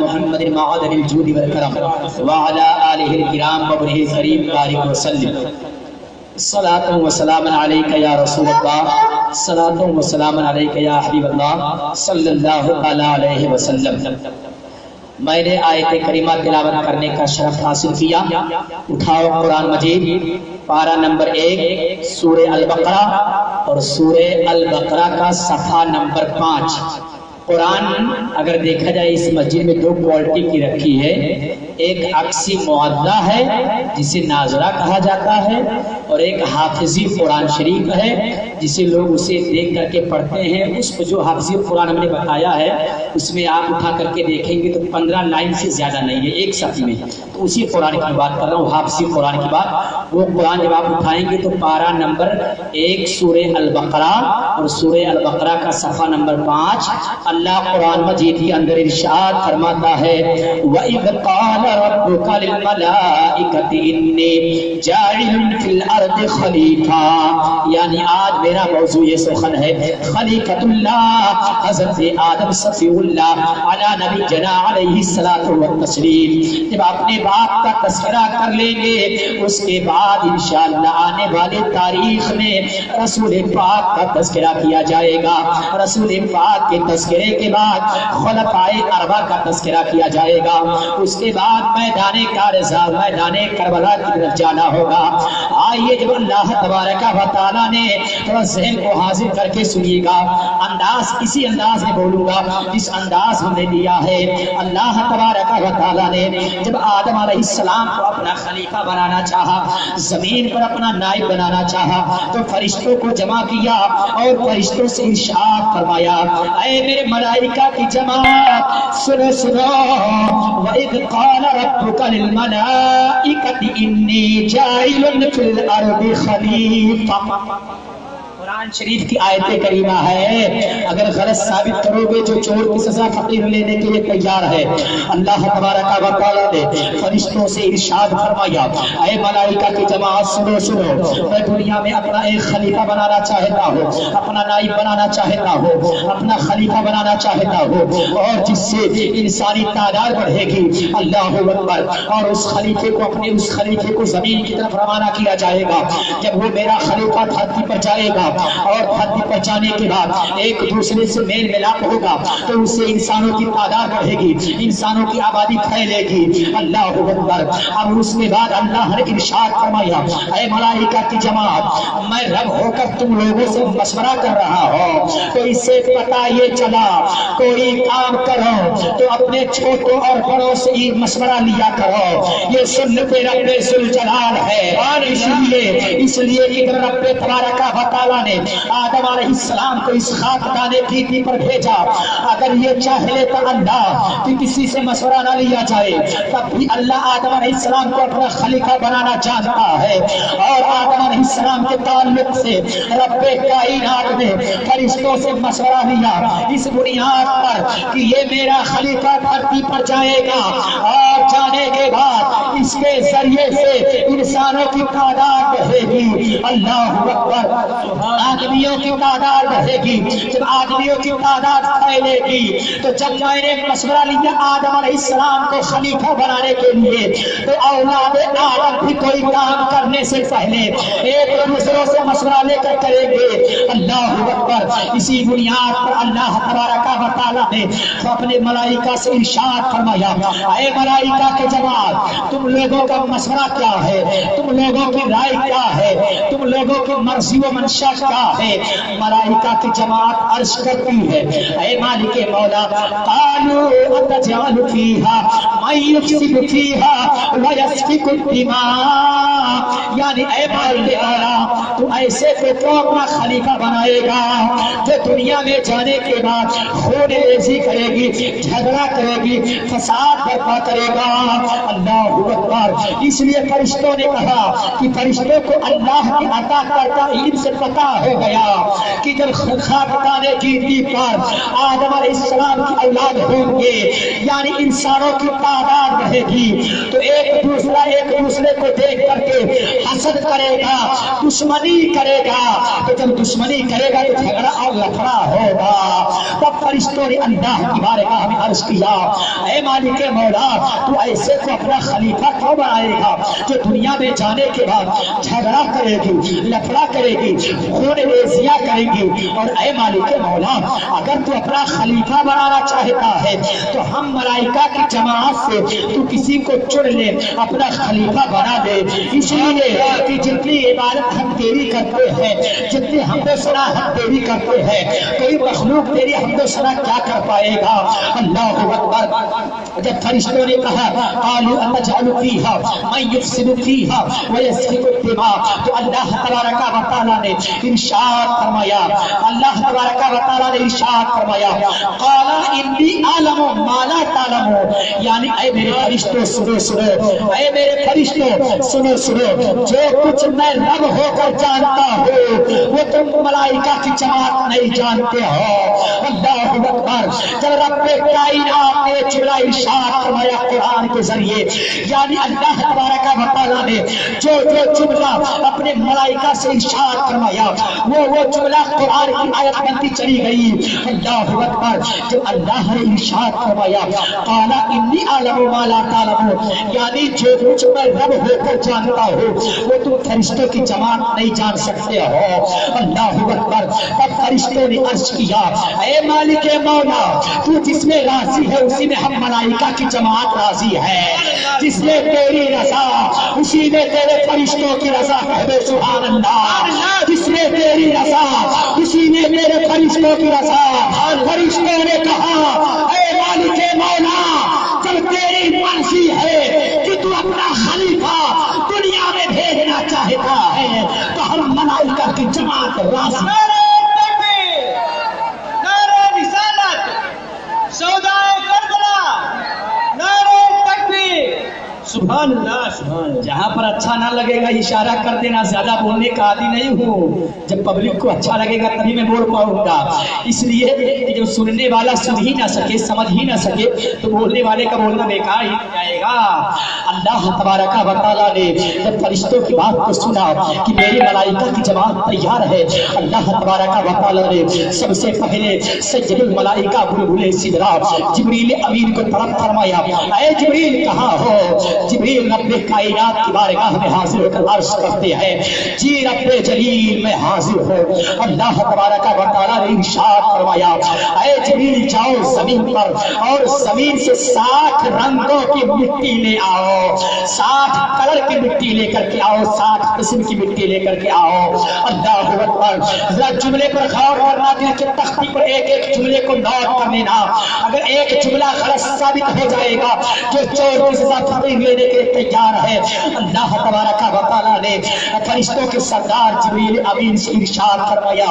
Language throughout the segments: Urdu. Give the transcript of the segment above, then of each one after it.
محمد معدن الجود والکرم وعلى آلہ الکرام وابنہ الکریم بارک وسلم صلاۃ و سلام علیک یا رسول اللہ صلاۃ و سلام علیک یا حبیب اللہ صلی اللہ تعالی علیہ وسلم۔ میں نے آیت کریمہ تلاوت کرنے کا شرف حاصل کیا۔ اٹھاؤ قرآن مجید پارہ نمبر 1 سورہ البقرہ اور سورہ البقرہ کا صفحہ نمبر 5۔ قرآن اگر دیکھا جائے اس مسجد میں دو کوالٹی کی رکھی ہے، ایک عکسی معدہ ہے جسے ناظرہ کہا جاتا ہے، اور ایک حافظی قرآن شریف ہے جسے لوگ اسے دیکھ کر کے پڑھتے ہیں۔ اس کو جو حافظی قرآن ہم نے بتایا ہے اس میں آپ اٹھا کر کے دیکھیں گے تو 15 لائن سے زیادہ نہیں ہے ایک صفحے میں، تو اسی قرآن کی بات کر رہا ہوں، حافظی قرآن کی بات۔ وہ قرآن جب آپ اٹھائیں گے تو پارہ نمبر 1 سورہ البقرہ اور سورہ البقرہ کا صفحہ نمبر 5 اللہ قرآن مجید کے اندر ارشاد فرماتا ہے وَإِذْ قَالَ رَبُّكَ لِلْمَلَائِكَةِ إِنِّي جَاعِلٌ فِي الْأَرْضِ خَلِيفَةً، یعنی آج میرا موضوع یہ سخن ہے خلیفۃ اللہ حضرت آدم صفی اللہ علی نبی جنا علیہ الصلوۃ والتسلیم۔ جب اپنے باپ کا تذکرہ کر لیں گے اس کے بعد انشاءاللہ آنے والے تاریخ میں رسول پاک کا تذکرہ کیا جائے گا۔ رسول پاک کے تذکرے کے بعد خلفائے اربعہ کا تذکرہ کیا جائے گا۔ اس کے بعد میدان کارزہ میدان کربلا کی طرف جانا ہوگا۔ آئیے جب اللہ تبارک و تعالیٰ نے تھوڑا ذہن کو حاضر کر کے سنیے گا، انداز اسی انداز میں بولوں گا جس انداز ہم نے لیا ہے۔ اللہ تبارک و تعالیٰ نے جب آدم علیہ السلام کو اپنا خلیفہ بنانا چاہا، زمین پر اپنا نائب بنانا چاہا، تو فرشتوں کو جمع کیا اور فرشتوں سے ارشاد فرمایا اے میرے ملائکہ کی جماعت سنو سنو، وَإِذْ قَالَ رَبُّكَ لِلْمَلَائِكَةِ إِنِّي جَاعِلٌ فِي الْأَرْضِ خَلِيفَةً۔ قرآن شریف کی آیت کریمہ ہے، اگر غلط ثابت کرو گے جو چور کی سزا فقیر لینے کے لیے تیار ہے۔ اللہ تبارک و تعالیٰ نے فرشتوں سے ارشاد فرمایا اے ملائکہ کی جماعت سنو سنو، میں دنیا میں اپنا ایک خلیفہ بنانا چاہتا ہوں، اپنا نائب بنانا چاہتا ہوں، اپنا خلیفہ بنانا چاہتا ہوں، اور جس سے انسانی تعداد بڑھے گی۔ اللہ اکبر۔ اور اس خلیفے کو زمین کی طرف روانہ کیا جائے گا۔ جب وہ میرا خلیفہ دھرتی پر جائے گا اور دھرتی پر جانے کے بعد ایک دوسرے سے میل ملاپ ہوگا تو اس سے انسانوں کی تعداد بڑھے گی، انسانوں کی آبادی پھیلے گی۔ اللہ اکبر۔ اب اس کے بعد اللہ نے ارشاد فرمایا اے ملائکہ کی جماعت، میں رب ہو کر تم لوگوں سے مشورہ کر رہا ہوں، تو اس سے پتہ یہ چلا کوئی کام کرو تو اپنے چھوٹوں اور بڑوں سے یہ مشورہ لیا کرو، یہ سنت رب ذوالجلال ہے۔ اور اس لیے کہ رب تبارک و تعالیٰ نے آدم علیہ السلام کو اس خاکدان گیتی پر بھیجا، اگر یہ چاہ لیتا اللہ کہ کسی سے مشورہ نہ لیا جائے تب بھی اللہ آدم علیہ السلام کو اپنا خلیفہ بنانا چاہتا ہے۔ اور آدم علیہ السلام کے تعلق سے رب کائنات نے فرشتوں سے مشورہ لیا اس بنیاد پر کہ یہ میرا خلیفہ دھرتی پر جائے گا، اور جانے کے بعد اس کے ذریعے سے انسانوں کی تعداد بڑھے گی۔ اللہ اکبر۔ آدمیوں کی تعداد بڑھے گی، جب آدمیوں کی تعداد پھیلے گی تو جب میں نے مشورہ لیا آدم علیہ السلام کو خلیفہ بنانے کے لیے تو اولاد آدم بھی کوئی کام کرنے سے پہلے ایک دوسروں سے مشورہ لے کر کریں گے۔ اللہ اکبر۔ اسی بنیاد پر اللہ تبارک و تعالیٰ نے اپنے ملائکہ سے ارشاد فرمایا اے ملائکہ کے جماعت، تم لوگوں کا مشورہ کیا ہے، تم لوگوں کی رائے کیا ہے، تم لوگوں کی مرضی و منشا کیا ہے؟ ملائکہ کی جماعت عرض کرتی ہے اے مالک مولا، قالوا اتجعل فیہا من یفسد فیہا ویسفک الدماء، یعنی اے مالک مولا تو ایسے کو اپنا خلیفہ بنائے گا جو دنیا میں جانے کے بعد خون ریزی کرے گی، جھگڑا کرے گی، فساد برپا کرے گا۔ اللہ اکبر۔ اس لیے فرشتوں نے کہا کہ فرشتوں کو اللہ کی عطا کرتا علم سے پتہ ہو گیا کہ جب خاکدان گیتی پر آدم علیہ السلام کی اولاد ہوں گے، یعنی انسانوں کی تعداد اولاد رہے گی تو ایک دوسرے کو دیکھ کر کے حسد کرے گا، دشمنی کرے گا، تو جب دشمنی کرے گا تو جھگڑا اور لفڑا ہوگا۔ تب فرشتوں نے اللہ کی بارگاہ میں عرض کیا اے مالک مولا تو ایسے کو اپنا خلیفہ کیوں بنائے گا جو دنیا میں جانے کے بعد جھگڑا کرے گی، لفڑا کرے گی، خون ریزیاں کرے گی؟ اور اے مالک مولا اگر تو اپنا خلیفہ بنانا چاہتا ہے تو ہم ملائکہ کی جماعت سے تو کسی کو چن لے، اپنا خلیفہ بنا دے، اس لیے کہ جتنی عبادت ہم تیری کرتے ہیں، جتنی حمد و ثنا ہم تیری کرتے ہیں، کوئی مخلوق تیری حمد و ثنا کیا کر پائے گا؟ اللہ اکبر۔ جب فرشتوں نے کہا قالوا اتجعل فیہا من یفسد فیہا ویسفک الدماء، تو اللہ تبارک و تعالی نے ارشاد فرمایا، اللہ تبارک و تعالی نے ارشاد فرمایا قال انی اعلم ما لا تعلمون، یعنی اے میرے فرشتوں سنو سنو، اے میرے فرشتوں سنو سنو، جو کچھ میں رب ہو کر جانتا ہوں وہ تم ملائکہ کی جماعت نہیں جانتے ہو۔ اللہ اکبر۔ جب رب کائنات نے جملہ ارشاد فرمایا قرآن کے ذریعے، یعنی اللہ تبارک و تعالیٰ نے جو جملہ اپنے ملائکہ سے ارشاد فرمایا وہ جملہ قرآن کی آیت بنتی چلی گئی۔ اللہ اکبر۔ جب اللہ نے ارشاد فرمایا قال انی اعلم ما لا تعلمون، یعنی جو کچھ میں رب ہو کر جانتا ہوں وہ تم فرشتوں کی جماعت نہیں جان سکتے ہو۔ اللہ اکبر۔ تب فرشتوں نے عرض کیا اے مالک مولا تو جس میں راضی ہے اسی میں ہم ملائکہ کی جماعت راضی ہے، جس میں تیری رضا اسی میں تیرے فرشتوں کی رضا ہے، سبحان اللہ، جس میں تیری رضا اسی میں تیرے فرشتوں کی رضا۔ فرشتوں نے کہا اے مالک مولا جب تیری مرضی ہے کہ تو اپنا خلیفہ دنیا میں بھیجنا چاہتا ہے تو ہم ملائکہ کی جماعت راضی۔ نعرہ تکبیر، نعرہ رسالت، سودائے کربلا، نعرہ تکبیر، سبحان اللہ سبحان اللہ۔ جہاں پر اچھا نہ لگے گا اشارہ کر دینا، زیادہ بولنے کا عادی نہیں ہوں، جب پبلک کو اچھا لگے گا تبھی میں بول پاؤں گا، اس لیے کہ جب سننے والا سن ہی نہ سکے، سمجھ ہی نہ سکے تو بولنے والے کا بولنا بیکار ہی ہو جائے گا۔ اللہ تبارک و تعالیٰ نے جب فرشتوں کی بات کو سنا کہ میری ملائکہ کی جماعت تیار ہے، اللہ تبارک و تعالیٰ نے سب سے پہلے سید الملائکہ بلبل سدرا جبریل امین کو طلب فرمایا اے جبریل کہاں ہو؟ جبریل رب کائنات کی بارگاہ میں حاضر ہو کر عرض کرتے ہیں جی رب جلیل میں حاضر ہوں۔ اللہ تبارک و تعالیٰ نے ارشاد فرمایا اے جبریل جاؤ زمین پر اور زمین سے 60 رنگوں کی مٹی لے آؤ، 60 کلر کی مٹی لے کر کے آؤ، 60 قسم کی مٹی لے کر کے آؤ۔ اللہ اکبر۔ ذرا جملے پر غور کرنا، دل کے تختی پر ایک ایک جملے کو نوٹ کر لینا، اگر ایک جملہ غلط ثابت ہو جائے گا جو چور کی سزا فقیر لینے کے تیار ہے۔ اللہ تبارک و تعالیٰ نے فرشتوں کے سردار جبریل امین سے ارشاد فرمایا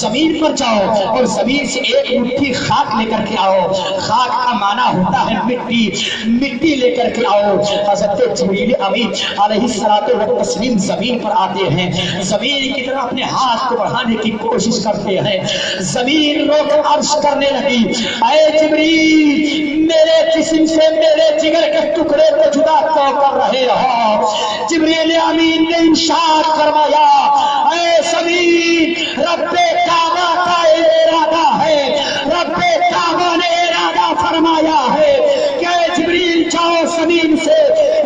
زمین پر جاؤ اور زمین سے ایک مٹھی خاک لے کر کے آؤ، خاک کا معنی ہوتا ہے مٹی، مٹی لے کر کے آؤ۔ حضرت جبریل امین علیہ الصلوۃ والتسلیم زمین پر آتے ہیں، زمین کی طرف اپنے ہاتھ کو بڑھانے کی کوشش کرتے ہیں، زمین رو کر عرض کرنے لگی اے جبریل میرے جسم سے میرے جگر کے ٹکڑے کو جدا کیوں کر رہے ہو؟ جبریل امین نے ارشاد فرمایا اے زمین رب کعبہ کا ارادہ ہے، رب کعبہ نے ارادہ فرمایا ہے کہ اے جبریل جاؤ زمین سے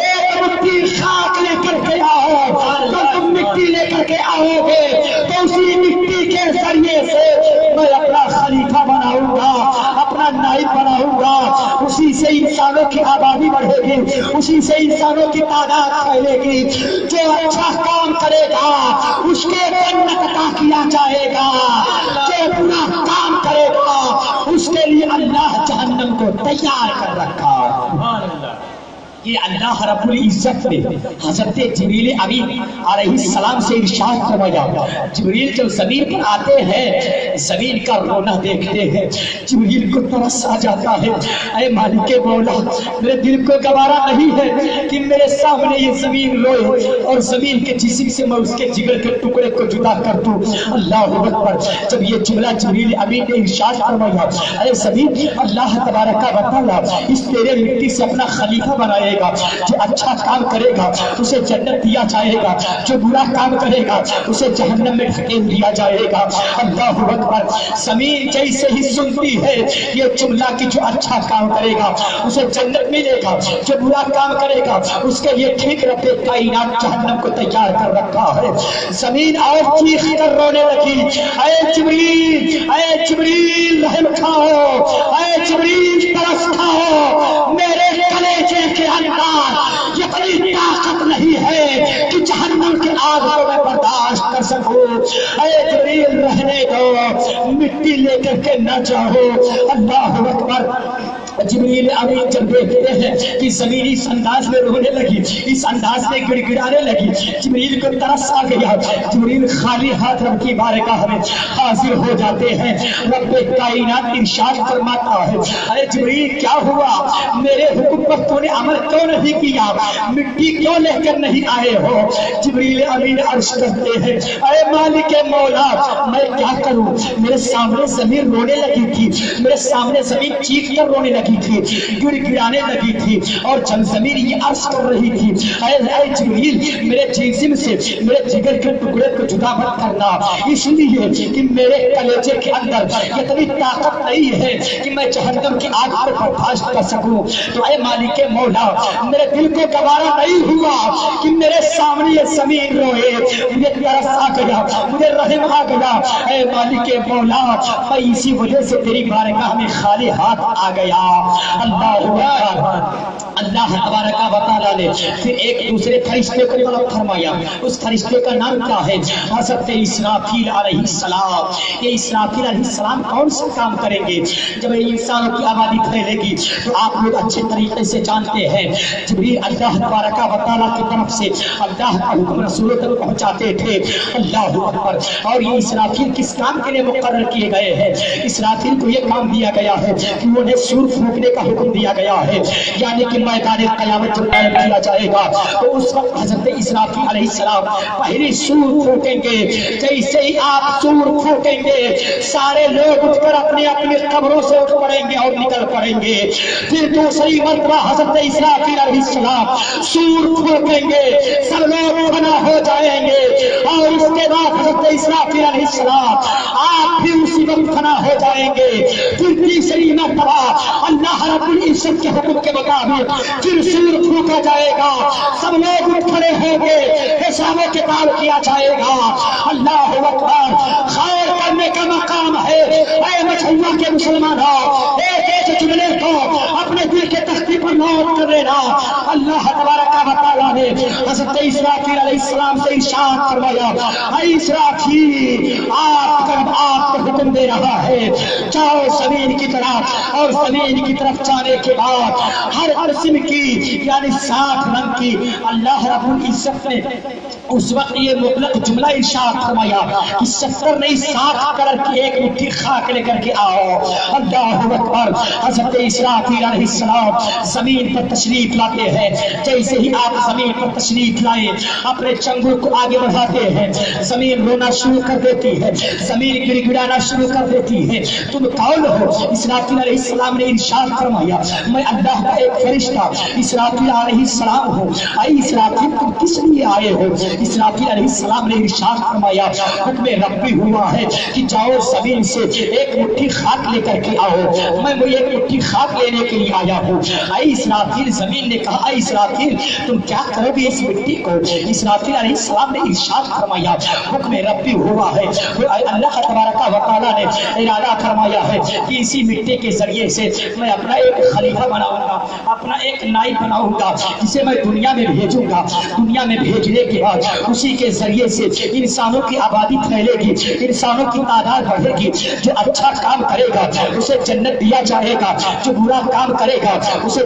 ایک مٹھی خاک لے کر کے آؤ، جب تم مٹی لے کر کے آؤ گے تو اسی مٹی کے ذریعے سے میں اپنا خلیفہ بناؤں گا، اپنا نائب بناؤں گا، اسی سے انسانوں کی آبادی بڑھے گی، اسی سے انسانوں کی تعداد پھیلے گی، جو اچھا کام کرے گا اس کے جنت عطا کیا جائے گا، جو برا کام کرے گا اس کے لیے اللہ جہنم کو تیار کر رکھا۔ سبحان اللہ۔ کہ اللہ رب العزت نے حضرت جبریل امین علیہ السلام سے ارشاد فرمایا، جبریل جب زمین پر آتے ہیں زمین کا رونا دیکھتے ہیں، جبریل کو ترس آ جاتا ہے، اے مالک مولا میرے دل کو گوارا نہیں ہے کہ میرے سامنے یہ زمین روئے اور زمین کے جسم سے میں اس کے جگر کے ٹکڑے کو جدا کر دوں۔ اللہ اکبر۔ جب یہ جملہ جبریل امین نے ارشاد فرمایا، اے زمین اللہ تبارک و تعالی اس تیرے مٹی سے اپنا خلیفہ بنائے گا، جو اچھا کام کرے گا اسے جنت دیا جائے گا، جو برا کام کرے گا اسے جہنم میں ڈھکیل دیا جائے گا۔ اللہ اکبر۔ زمین جیسے ہی سنتی ہے یہ جملہ کہ جو اچھا کام کرے گا اسے جنت ملے گا، جو برا کام کرے گا اس کے لیے ٹھیک رب کائنات جہنم کو تیار کر رکھا ہے۔ زمین اور چیخ کر رونے لگی، اے جبریل، اے جبریل رحم کھاؤ، اے جبریل ترس کھاؤ، میرے کلیجے کے اندر اتنی طاقت نہیں ہے کہ جہنم کی آگ کو میں برداشت کر سکوں، اے جبریل رہنے دو، مٹی لے کر کے نہ جاؤ۔ اللہ اکبر۔ جبریل امین جب دیکھتے ہیں کہ زمین اس انداز میں رونے لگی، اس انداز میں گڑ گڑانے لگی، جبریل کو ترس آ گیا، جبریل خالی ہاتھ رب کی بارگاہ میں حاضر ہو جاتے ہیں۔ رب کائنات ارشاد فرماتا ہے، اے جبریل کیا ہوا؟ میرے حکم پر تو نے عمل کیوں نہیں کیا؟ مٹی کیوں لے کر نہیں آئے ہو؟ جبریل امین عرض کرتے ہیں، اے مالک مولا میں کیا کروں؟ میرے سامنے زمین رونے لگی تھی، میرے سامنے زمین چیخ کر رونے لگی تھی، گڑ گڑانے لگی تھی، اور جب زمین یہ عرض کر رہی تھی، اے جبریل میرے جسم سے میرے جگر کے ٹکڑے کو جدا مت کرنا، اس لیے کہ میرے کلیجے کے اندر اتنی طاقت نہیں ہے کہ میں جہنم کی آگ پر برداشت کر سکوں۔ تو اے مالک مولا میرے دل کو گوارا نہیں ہوا کہ میرے سامنے یہ زمین روئے، مجھے ترس آ گیا، مجھے رحم آ گیا، اے مالک مولا میں اسی وجہ سے تیری بارگاہ میں خالی ہاتھ آ گیا۔ اللہ اللہ تبارک و تعالیٰ نے پھر ایک دوسرے فرشتے کو طلب فرمایا، اس فرشتے کا نام کیا ہے؟ حضرت اسرافیل علیہ السلام۔ یہ اسرافیل علیہ السلام کون سا کام کریں گے؟ جب انسانوں کی آبادی پھیلے گی تو آپ لوگ اچھے طریقے سے جانتے ہیں جبریل اللہ تبارک و تعالیٰ کی طرف سے اللہ کا حکم رسولوں تک پہنچاتے تھے۔ اللہ اکبر۔ اور یہ اسرافیل کس کام کے لیے مقرر کیے گئے ہیں؟ اسرافیل کو یہ کام دیا گیا ہے کہ انہیں سور پھونکنے کا حکم دیا گیا ہے، یعنی کہ میدان قیامت جب قائم کیا جائے گا تو اس وقت حضرت اسرافیل علیہ السلام پہلی سور پھونکیں گے۔ جیسے ہی آپ سور پھونکیں گے سارے لوگ اٹھ کر اپنی اپنی قبروں سے اٹھ پڑیں گے اور نکل پڑیں گے۔ پھر دوسری مرتبہ حضرت اسرافیل علیہ السلام سور پھونکیں گے، سب لوگ فنا ہو جائیں گے، اور اس کے بعد حضرت اسرافیل علیہ السلام آپ بھی اسی وقت فنا ہو جائیں گے۔ پھر تیسری مرتبہ اللہ رب العزت کے حکم کے مطابق پھر سور پھونکا جائے گا، سب لوگ اٹھ کھڑے ہوں گے، حساب و کتاب کیا جائے گا۔ اللہ اکبر۔ خیر کرنے کا مقام ہے، اے مجھوہ کے مسلمانوں ایک ایک جملے کو اپنے دل کے تختی پر نوٹ کر لینا۔ اللہ تبارک و تعالیٰ نے حضرت اسرافیل علیہ السلام سے ارشاد فرمایا، اے اسرافیل آپ کو حکم دے رہا ہے جاؤ زمین کی طرف، اور زمین کی طرف جانے کے بعد ہر قسم کی یعنی 60 رنگ کی اللہ رب العزت نے اس وقت یہ مطلق جملہ ارشاد فرمایا کہ 70 نہیں 60 کلر کی ایک مٹھی خاک لے کر کے آؤ۔ اللہ اکبر۔ حضرت اسرافیل علیہ السلام زمین پر تشریف لاتے ہیں۔ جیسے ہی آپ زمین پر تشریف لائے اپنے چنگل کو آگے بڑھاتے ہیں، زمین رونا شروع کر دیتی ہے، زمین گڑ گڑانا شروع کر دیتی ہے۔ تم کون ہو؟ اسرافیل علیہ السلام نے ارشاد فرمایا، میں اللہ کا ایک فرشتہ اسرافیل علیہ السلام ہوں۔ اے اسرافیل تم کس لیے آئے ہو؟ اسرافیل علیہ السلام نے ارشاد فرمایا، حکم ربی ہوا ہے کہ جاؤ زمین سے ایک مٹھی خاک لے کر کے آؤ، میں وہ ایک مٹھی خاک لینے کے لیے آیا ہوں۔ اے اسرافیل، زمین نے کہا اے اسرافیل تم کیا کرو گے اس مٹی کو؟ اسرافیل علیہ السلام نے ارشاد فرمایا، حکم ربی ہوا ہے، اللہ تبارک و تعالیٰ نے ارادہ فرمایا ہے کہ اسی مٹی کے ذریعے سے میں اپنا ایک خلیفہ بناؤں گا، اپنا ایک نائب بناؤں گا، جسے میں دنیا میں بھیجوں گا۔ دنیا میں بھیجنے کے بعد اسی کے ذریعے سے انسانوں کی آبادی پھیلے گی، انسانوں کی تعداد بڑھے گی۔ جو اچھا کام کرے گا اسے جنت دیا جائے گا، جو برا کام کرے گا اسے